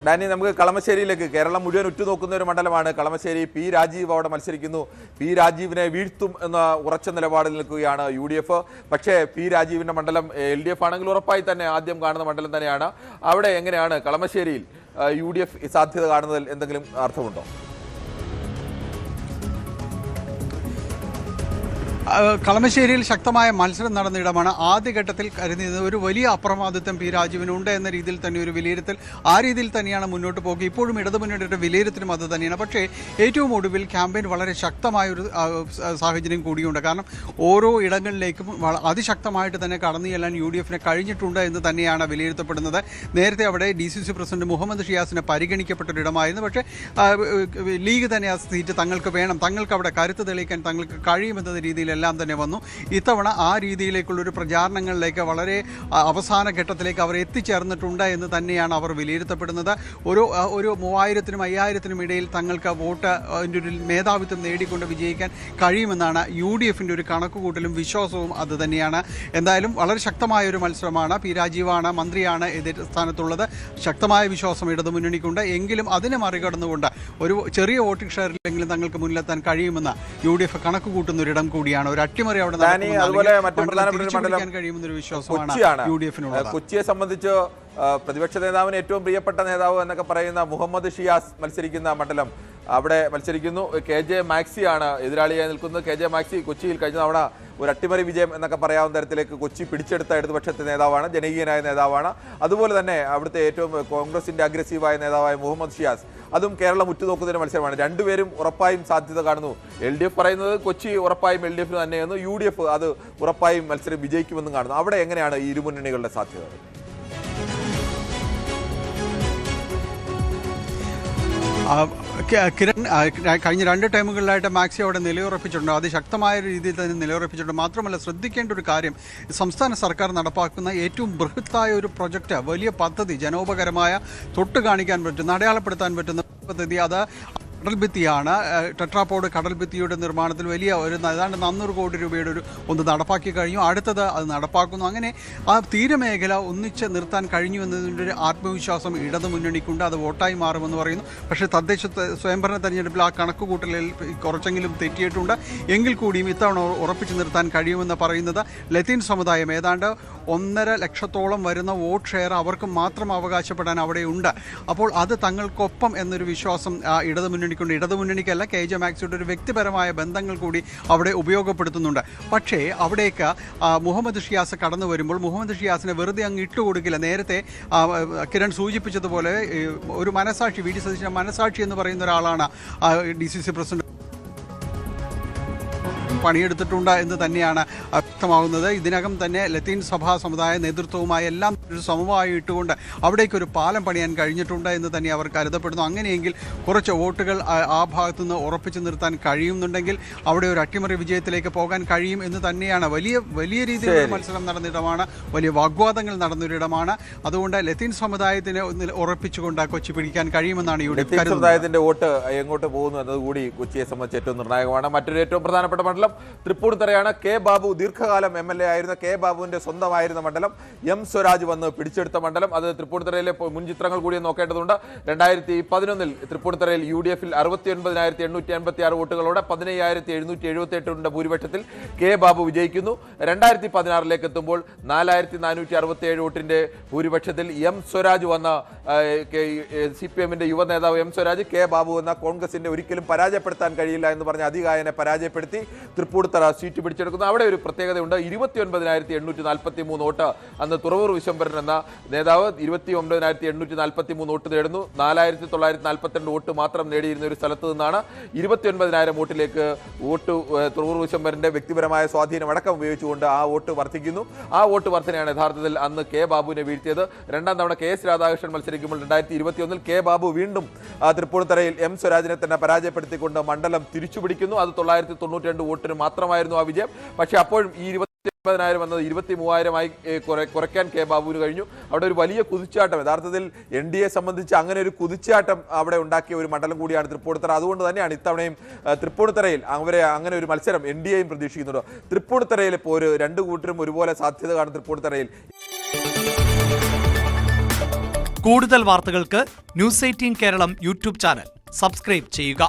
Dani, നമുക്ക് കളമശ്ശേരിയിലേക്ക്. കേരളം മുഴുവൻ ഉറ്റുനോക്കുന്ന ഒരു മണ്ഡലമാണ് കളമശ്ശേരി. പി രാജീവ് അവിടെ മത്സരിക്കുന്നു. പി രാജീവിനെ വീഴ്ത്തും എന്ന ഉറച്ച നിലപാടിൽ നിൽക്കുകയാണ് UDF. പക്ഷേ പി രാജീവിന്റെ മണ്ഡലം LDF ആണെങ്കിൽ ഉറപ്പായി തന്നെ ആദ്യം കാണുന്ന മണ്ഡലം തന്നെയാണ്. അവിടെ എങ്ങനെയാണ് കളമശ്ശേരിയിൽ UDF സാധ്യത കാണുന്നതിൽ എന്തെങ്കിലും അർത്ഥമുണ്ടോ? കളമശ്ശേരിയിൽ ശക്തമായ മത്സരം നടന്ന ഇടമാണ്. ആദ്യഘട്ടത്തിൽ കരുതിയത് ഒരു വലിയ അപ്രമാദിത്വം പി രാജീവിനുണ്ട് എന്ന രീതിയിൽ തന്നെ ഒരു വിലയിരുത്തൽ, ആ രീതിയിൽ തന്നെയാണ് മുന്നോട്ട് പോകുക. ഇപ്പോഴും ഇടതുമുന്നണിയുടെ വിലയിരുത്തലും അത് തന്നെയാണ്. പക്ഷേ ഏറ്റവും ഒടുവിൽ ക്യാമ്പയിൻ വളരെ ശക്തമായൊരു സാഹചര്യം കൂടിയുണ്ട്. കാരണം ഓരോ ഇടങ്ങളിലേക്കും അതിശക്തമായിട്ട് തന്നെ കടന്നു ചെല്ലാൻ UDF കഴിഞ്ഞിട്ടുണ്ട് എന്ന് തന്നെയാണ് വിലയിരുത്തപ്പെടുന്നത്. നേരത്തെ അവിടെ DCC പ്രസിഡന്റ് മുഹമ്മദ് ഷിയാസിനെ പരിഗണിക്കപ്പെട്ടൊരിടമായിരുന്നു. പക്ഷേ ലീഗ് തന്നെ ആ സീറ്റ് തങ്ങൾക്ക് വേണം, തങ്ങൾക്ക് അവിടെ കരുത്ത് തെളിയിക്കാൻ തങ്ങൾക്ക് കഴിയുമെന്ന രീതിയിൽ എല്ലാം തന്നെ വന്നു. ഇത്തവണ ആ രീതിയിലേക്കുള്ളൊരു പ്രചാരണങ്ങളിലേക്ക് വളരെ അവസാന ഘട്ടത്തിലേക്ക് അവർ എത്തിച്ചേർന്നിട്ടുണ്ട് എന്ന് തന്നെയാണ് അവർ വിലയിരുത്തപ്പെടുന്നത്. ഒരു 3000-നും 5000-നും ഇടയിൽ തങ്ങൾക്ക് വോട്ട് ഒരു മേധാവിത്വം നേടിക്കൊണ്ട് വിജയിക്കാൻ കഴിയുമെന്നാണ് UDFന്റെ ഒരു കണക്കുകൂട്ടലും വിശ്വാസവും അത് തന്നെയാണ്. എന്തായാലും വളരെ ശക്തമായ ഒരു മത്സരമാണ്. പി രാജീവാണ്, മന്ത്രിയാണ് എതിർ സ്ഥാനത്തുള്ളത്. ശക്തമായ വിശ്വാസം ഇടതുമുന്നണിക്കുണ്ട്. എങ്കിലും അതിനെ മറികടന്നുകൊണ്ട് ഒരു ചെറിയ വോട്ടിംഗ് ഷെയറിലെങ്കിലും തങ്ങൾക്ക് മുന്നിലെത്താൻ കഴിയുമെന്ന് UDF കണക്കുകൂട്ടുന്നൊരിടം കൂടിയാണ്. ഒരു അട്ടിമറി അവിടെ കഴിയുമെന്നൊരു വിശ്വാസമാണ് UDFിനുള്ളത്. കൊച്ചിയെ സംബന്ധിച്ച് പ്രതിപക്ഷ നേതാവിന് ഏറ്റവും പ്രിയപ്പെട്ട നേതാവ് എന്നൊക്കെ പറയുന്ന മുഹമ്മദ് ഷിയാസ് മത്സരിക്കുന്ന മണ്ഡലം, അവിടെ മത്സരിക്കുന്നു. KJ മാക്സിയാണ് എതിരാളിയായി നിൽക്കുന്നത്. KJ മാക്സി കൊച്ചിയിൽ കഴിഞ്ഞ തവണ ഒരു അട്ടിമറി വിജയം എന്നൊക്കെ പറയാവുന്ന തരത്തിലേക്ക് കൊച്ചി പിടിച്ചെടുത്ത ഇടതുപക്ഷത്തെ നേതാവാണ്, ജനകീയനായ നേതാവാണ്. അതുപോലെ തന്നെ അവിടുത്തെ ഏറ്റവും കോൺഗ്രസിന്റെ അഗ്രസീവായ നേതാവായ മുഹമ്മദ് ഷിയാസ്, അതും കേരളം ഉറ്റുനോക്കുന്നതിന് മത്സരമാണ്. രണ്ടുപേരും ഉറപ്പായും സാധ്യത കാണുന്നു. LDF പറയുന്നത് കൊച്ചി ഉറപ്പായും LDF തന്നെയെന്ന്, UDF അത് ഉറപ്പായും മത്സരം വിജയിക്കുമെന്നും കാണുന്നു. അവിടെ എങ്ങനെയാണ് ഈ ഇരുമുന്നണികളുടെ സാധ്യത? കിരൺ, കഴിഞ്ഞ 2 ടൈമുകളിലായിട്ട് മാക്സി അവിടെ നിലയുറപ്പിച്ചിട്ടുണ്ട്. അതിശക്തമായ രീതിയിൽ തന്നെ നിലയുറപ്പിച്ചിട്ടുണ്ട്. മാത്രമല്ല ശ്രദ്ധിക്കേണ്ട ഒരു കാര്യം, സംസ്ഥാന സർക്കാർ നടപ്പാക്കുന്ന ഏറ്റവും ബൃഹത്തായ ഒരു പ്രൊജക്റ്റ്, വലിയ പദ്ധതി, ജനോപകരമായ തൊട്ട് കാണിക്കാൻ പറ്റുന്ന, അടയാളപ്പെടുത്താൻ പറ്റുന്ന പദ്ധതി, അത് കടൽഭിത്തിയാണ്. ടെട്രാപോഡ് കടൽഭിത്തിയുടെ നിർമ്മാണത്തിൽ വലിയ ഒരു ഏതാണ്ട് 400 കോടി രൂപയുടെ ഒന്ന് നടപ്പാക്കി കഴിഞ്ഞു. അടുത്തത് അത് നടപ്പാക്കുന്നു. അങ്ങനെ ആ തീരമേഖല ഒന്നിച്ച് നിർത്താൻ കഴിഞ്ഞു എന്നതിൻ്റെ ഒരു ആത്മവിശ്വാസം ഇടതുമുന്നണിക്കുണ്ട്. അത് വോട്ടായി മാറുമെന്ന് പറയുന്നു. പക്ഷേ തദ്ദേശ സ്വയംഭരണ തെരഞ്ഞെടുപ്പിൽ ആ കണക്കുകൂട്ടലിൽ കുറച്ചെങ്കിലും തെറ്റിയിട്ടുണ്ട്. എങ്കിൽ കൂടിയും ഇത്തവണ ഉറപ്പിച്ചു നിർത്താൻ കഴിയുമെന്ന് പറയുന്നത് ലത്തീൻ സമുദായം ഏതാണ്ട് 1.5 ലക്ഷത്തോളം വരുന്ന വോട്ട് ഷെയർ അവർക്ക് മാത്രം അവകാശപ്പെടാൻ അവിടെയുണ്ട്. അപ്പോൾ അത് തങ്ങൾക്കൊപ്പം എന്നൊരു വിശ്വാസം ഇടതുമുന്നണിക്കല്ല, KJ മാക്സിയുടെ ഒരു വ്യക്തിപരമായ ബന്ധങ്ങൾ കൂടി അവിടെ ഉപയോഗപ്പെടുത്തുന്നുണ്ട്. പക്ഷേ അവിടേക്ക് മുഹമ്മദ് ഷിയാസ് കടന്നു വരുമ്പോൾ മുഹമ്മദ് ഷിയാസിനെ വെറുതെ അങ്ങ് ഇട്ടുകൊടുക്കില്ല. നേരത്തെ കിരൺ സൂചിപ്പിച്ചതുപോലെ ഒരു മനസാക്ഷി, VD സതീശൻ്റെ മനസാക്ഷി എന്ന് പറയുന്ന ഒരാളാണ് DCC പ്രസിഡന്റ് പണിയെടുത്തിട്ടുണ്ട് എന്ന് തന്നെയാണ് വ്യക്തമാകുന്നത്. ഇതിനകം തന്നെ ലത്തീൻ സഭാ സമുദായ നേതൃത്വവുമായി എല്ലാം ഒരു സമവായി ഇട്ടുകൊണ്ട് അവിടേക്കൊരു പാലം പണിയാൻ കഴിഞ്ഞിട്ടുണ്ട് എന്ന് തന്നെ അവർ കരുതപ്പെടുന്നു. അങ്ങനെയെങ്കിൽ കുറച്ച് വോട്ടുകൾ ആ ഭാഗത്തുനിന്ന് ഉറപ്പിച്ചു നിർത്താൻ കഴിയുന്നുണ്ടെങ്കിൽ അവിടെ ഒരു അട്ടിമറി വിജയത്തിലേക്ക് പോകാൻ കഴിയും എന്ന് തന്നെയാണ്. വലിയ രീതിയിലുള്ള മത്സരം നടന്നിടമാണ്, വലിയ വാഗ്വാദങ്ങൾ നടന്നൊരിടമാണ്. അതുകൊണ്ട് ലത്തീൻ സമുദായത്തിന് ഉറപ്പിച്ചുകൊണ്ട് കൊച്ചി പിടിക്കാൻ കഴിയുമെന്നാണ് UDF സമുദായത്തിന്റെ വോട്ട് എങ്ങോട്ട് പോകുന്നു എന്നതുകൂടി കൊച്ചിയെ സംബന്ധിച്ച് ഏറ്റവും നിർണായകമാണ്. മറ്റൊരു ഏറ്റവും പ്രധാനപ്പെട്ട മണ്ഡലം തൃപ്പൂണിത്തുറയാണ്. K ബാബു ദീർഘകാലം MLA ആയിരുന്ന K ബാബുവിന്റെ സ്വന്തമായിരുന്ന മണ്ഡലം, M സ്വരാജ് വന്ന് പിടിച്ചെടുത്ത മണ്ഡലം. അത് തൃപ്പൂണിത്തുറയിലെ മുൻ ചിത്രങ്ങൾ കൂടി നോക്കേണ്ടതുണ്ട്. 2011 തൃപ്പൂണിത്തുറയിൽ UDFൽ 69,856 വോട്ടുകളോടെ 15,778 ഭൂരിപക്ഷത്തിൽ K ബാബു വിജയിക്കുന്നു. 2016 എത്തുമ്പോൾ 4,467 വോട്ടിന്റെ ഭൂരിപക്ഷത്തിൽ M സ്വരാജ് വന്ന CPMന്റെ യുവ നേതാവ് M സ്വരാജ് K ബാബു എന്ന കോൺഗ്രസിന്റെ ഒരിക്കലും പരാജയപ്പെടുത്താൻ കഴിയില്ല എന്ന് പറഞ്ഞ അതികായനെ പരാജയപ്പെടുത്തി തൃപ്പൂണിത്തുറ സീറ്റ് പിടിച്ചെടുക്കുന്നു. അവിടെ ഒരു പ്രത്യേകതയുണ്ട്. 29,843 വോട്ട് അന്ന് തുറവൂർ വിശ്വംഭരൻ എന്ന നേതാവ് 29,843 വോട്ട് നേടുന്നു. 4,942 വോട്ട് മാത്രം നേടിയിരുന്ന ഒരു സ്ഥലത്ത് നിന്നാണ് 29,000 വോട്ടിലേക്ക് തുറവൂർ വിശ്വംഭരന്റെ വ്യക്തിപരമായ സ്വാധീനം അടക്കം ഉപയോഗിച്ചുകൊണ്ട് ആ വോട്ട് വർദ്ധിക്കുന്നു. ആ വോട്ട് വർധനയാണ് യഥാർത്ഥത്തിൽ അന്ന് K ബാബുവിനെ വീഴ്ത്തിയത്. രണ്ടാം തവണ KS രാധാകൃഷ്ണൻ മത്സരിക്കുമ്പോൾ 2021 K ബാബു വീണ്ടും തൃപ്പൂണിത്തുറയിൽ M സ്വരാജിനെ തന്നെ പരാജയപ്പെടുത്തിക്കൊണ്ട് മണ്ഡലം തിരിച്ചുപിടിക്കുന്നു. അത് 992 വോട്ടിന് മാത്രമായിരുന്നു ആ വിജയം. പക്ഷേ അപ്പോഴും ഈ 29,000 എന്നത് 23,000 കുറയ്ക്കാൻ K ബാബുവിന് കഴിഞ്ഞു. അവിടെ ഒരു വലിയ കുതിച്ചാട്ടം, യഥാർത്ഥത്തിൽ NDA സംബന്ധിച്ച് അങ്ങനെ ഒരു കുതിച്ചാട്ടം അവിടെ ഉണ്ടാക്കിയ ഒരു മണ്ഡലം കൂടിയാണ് തൃപ്പൂണിത്തുറ. അതുകൊണ്ട് തന്നെയാണ് ഇത്തവണയും തൃപ്പൂണിത്തുറയിൽ അങ്ങനെ ഒരു മത്സരം NDAയും പ്രതീക്ഷിക്കുന്നുണ്ട്. തൃപ്പൂണിത്തുറയിൽ ഇപ്പോൾ ഒരു 2 കൂട്ടരും ഒരുപോലെ സാധ്യത കാണും. തൃപ്പൂണിത്തുറയിൽ കൂടുതൽ വാർത്തകൾക്ക് news 18 Keralam YouTube channel subscribe ചെയ്യുക.